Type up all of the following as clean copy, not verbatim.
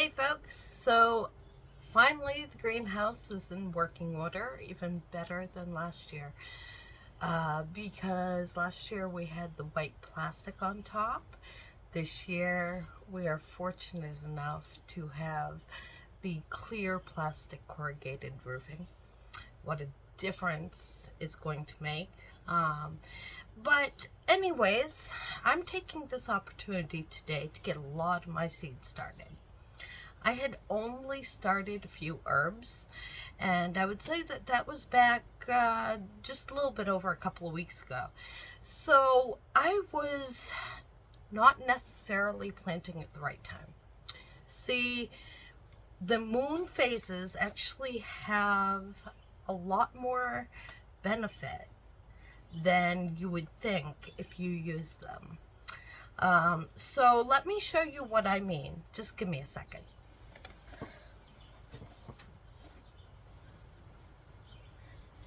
Hey folks, so finally the greenhouse is in working order, even better than last year. Because last year we had the white plastic on top. This year we are fortunate enough to have the clear plastic corrugated roofing. What a difference it's going to make. But anyways, I'm taking this opportunity today to get a lot of my seeds started. I had only started a few herbs, and I would say that that was back just a little bit over a couple of weeks ago. So I was not necessarily planting at the right time. See, the moon phases actually have a lot more benefit than you would think if you use them. So let me show you what I mean. Just give me a second.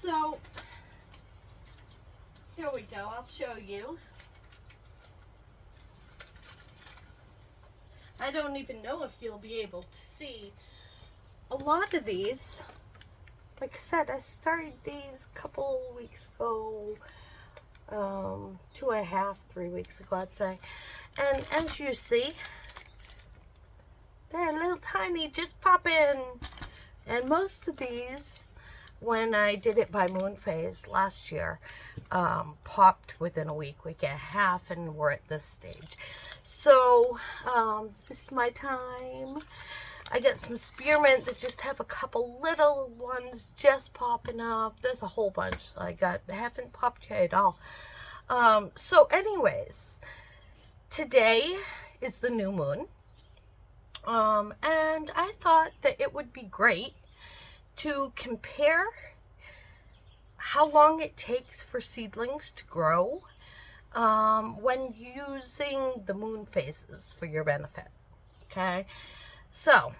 So here we go. I'll show you. I don't even know if you'll be able to see a lot of these. Like I said, I started these a couple weeks ago, 2.5, 3 weeks ago, I'd say. And as you see, they're little tiny, just pop in. And most of these, when I did it by moon phase last year, popped within a week and a half, and we're at this stage. So this is my time. I got some spearmint that just have a couple little ones just popping up. There's a whole bunch I got that haven't popped yet at all. So anyways, today is the new moon. And I thought that it would be great to compare how long it takes for seedlings to grow when using the moon phases for your benefit. Okay, so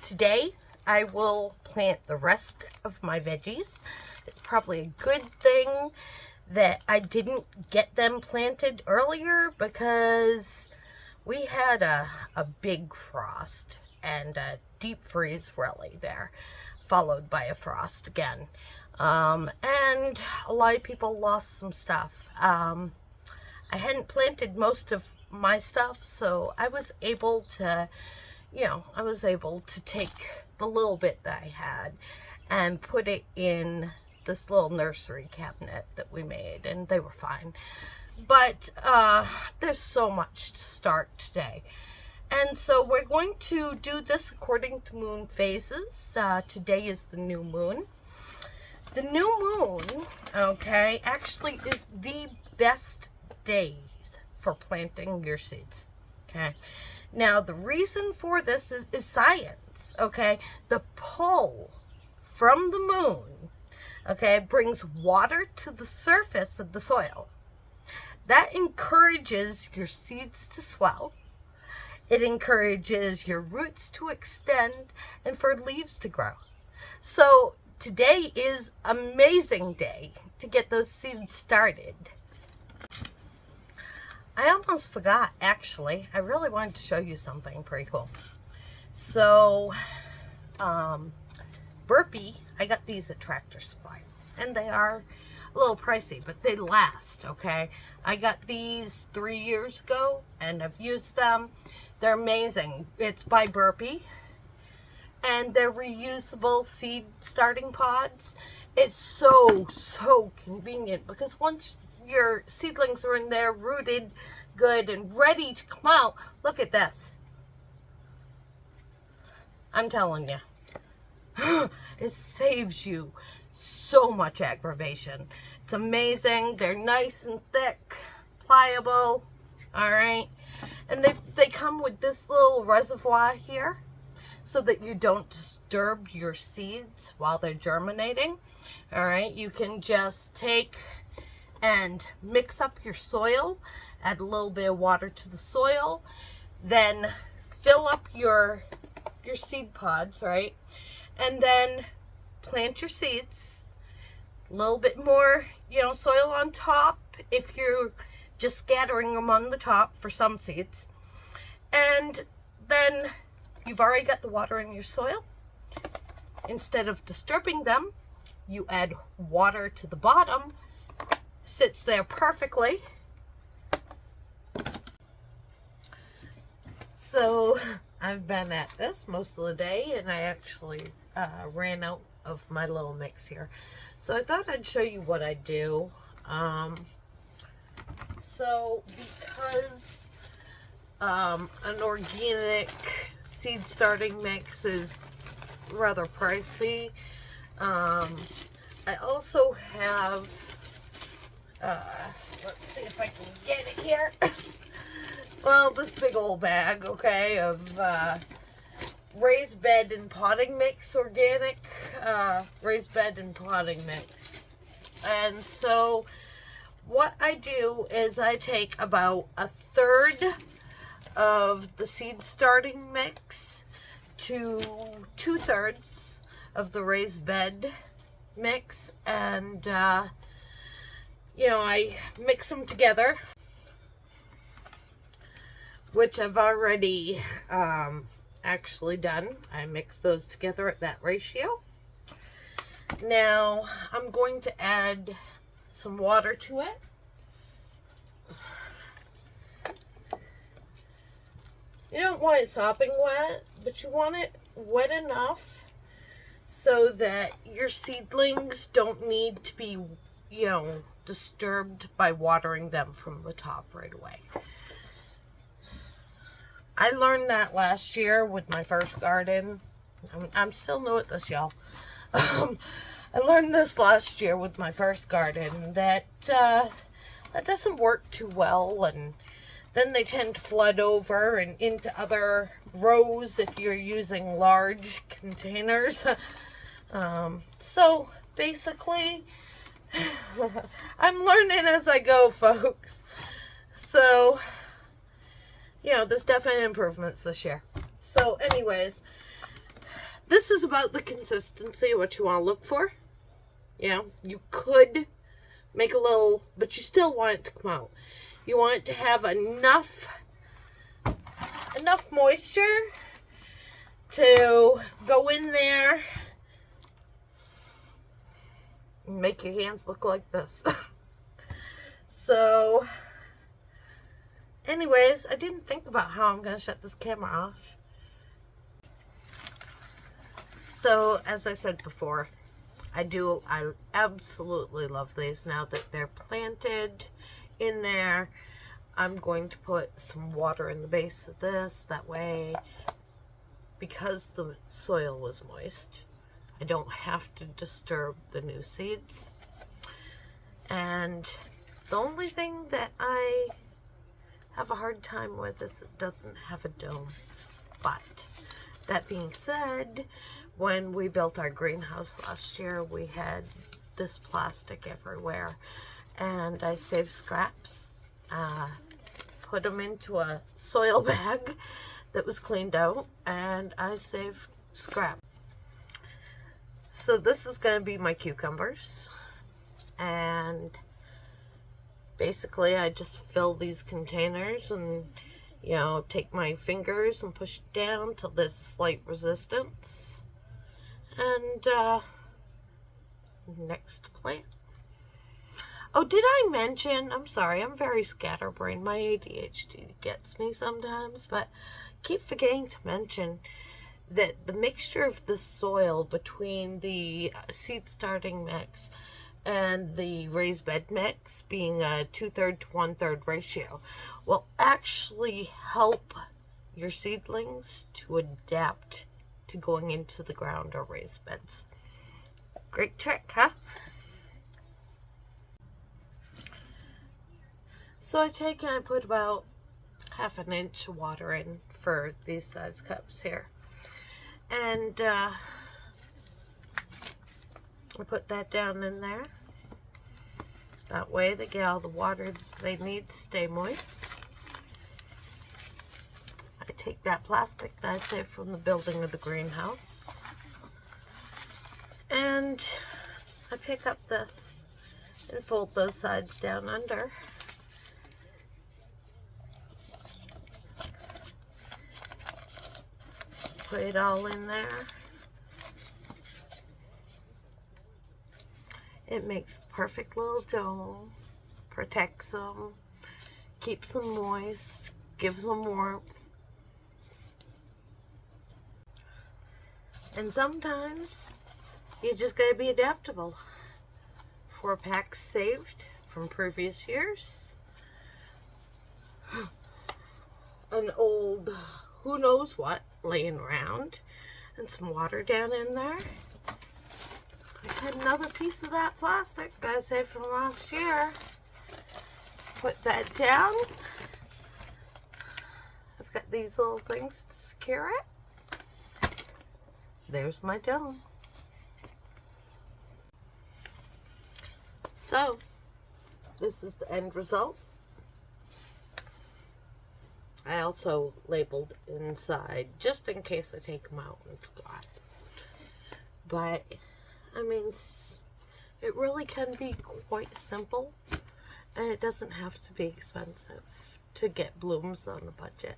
today I will plant the rest of my veggies. It's probably a good thing that I didn't get them planted earlier, because we had a big frost and a deep freeze really there, followed by a frost again. And a lot of people lost some stuff. I hadn't planted most of my stuff, so I was able to, take the little bit that I had and put it in this little nursery cabinet that we made, and they were fine. But there's so much to start today. And so we're going to do this according to moon phases. Today is the new moon. The new moon, okay, actually is the best days for planting your seeds, okay? Now, the reason for this is science, okay? The pull from the moon, okay, brings water to the surface of the soil. That encourages your seeds to swell. It encourages your roots to extend and for leaves to grow. So today is an amazing day to get those seeds started. I almost forgot, actually. I really wanted to show you something pretty cool. So, Burpee, I got these at Tractor Supply, and they are a little pricey, but they last, okay? I got these 3 years ago, and I've used them. They're amazing. It's by Burpee, and they're reusable seed starting pods. It's so convenient, because once your seedlings are in there, rooted good and ready to come out, look at this. I'm telling you, it saves you so much aggravation. It's amazing. They're nice and thick, pliable, all right? And they come with this little reservoir here so that you don't disturb your seeds while they're germinating, all right? You can just take and mix up your soil, add a little bit of water to the soil, then fill up your seed pods, right? And then plant your seeds, a little bit more, soil on top if you're just scattering them on the top for some seeds. And Then you've already got the water in your soil. Instead of disturbing them, you add water to the bottom. Sits there perfectly. So I've been at this most of the day, and I actually ran out of my little mix here. So I thought I'd show you what I do. So because an organic seed starting mix is rather pricey, I also have, let's see if I can get it here. Well, this big old bag, okay, of raised bed and potting mix, organic raised bed and potting mix. And so what I do is I take about a third of the seed starting mix to 2/3 of the raised bed mix, and you know, I mix them together, which I've already actually done. I mix those together at that ratio. Now I'm going to add some water to it. You don't want it sopping wet, but you want it wet enough so that your seedlings don't need to be, you know, disturbed by watering them from the top right away. I learned that last year with my first garden. I'm still new at this, y'all. I learned this last year with my first garden, that that doesn't work too well, and then they tend to flood over and into other rows if you're using large containers. So basically, I'm learning as I go, folks. So, you know, there's definite improvements this year. So anyways, this is about the consistency, what you want to look for. You know, you could make a little, but you still want it to come out. You want it to have enough moisture to go in there and make your hands look like this. So anyways, I didn't think about how I'm going to shut this camera off. So, as I said before, I absolutely love these now that they're planted in there. I'm going to put some water in the base of this. That way, because the soil was moist, I don't have to disturb the new seeds. And the only thing that I have a hard time with is it doesn't have a dome. But that being said, when we built our greenhouse last year, we had this plastic everywhere, and I saved scraps, put them into a soil bag that was cleaned out, and I saved scrap. So this is going to be my cucumbers, and basically I just fill these containers and, you know, take my fingers and push it down till there's slight resistance. And next plant. Oh, did I mention, I'm sorry, I'm very scatterbrained. My ADHD gets me sometimes, but I keep forgetting to mention that the mixture of the soil between the seed starting mix and the raised bed mix, being a 2/3 to 1/3 ratio, will actually help your seedlings to adapt to going into the ground or raised beds. Great trick, huh? So I take and I put about 1/2 inch of water in for these size cups here. And I put that down in there. That way they get all the water they need to stay moist. I take that plastic that I saved from the building of the greenhouse, and I pick up this and fold those sides down under. Put it all in there. It makes the perfect little dome. Protects them. Keeps them moist. Gives them warmth. And sometimes you just gotta be adaptable. 4 packs saved from previous years. An old who knows what laying around. And some water down in there. I had another piece of that plastic that I saved from last year. Put that down. I've got these little things to secure it. There's my dome. So, this is the end result. I also labeled inside just in case I take them out and forgot. But, I mean, it really can be quite simple. And it doesn't have to be expensive to get blooms on a budget.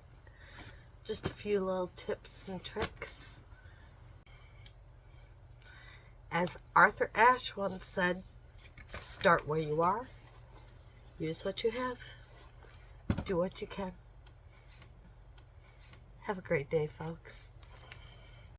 Just a few little tips and tricks. As Arthur Ashe once said, start where you are. Use what you have. Do what you can. Have a great day, folks.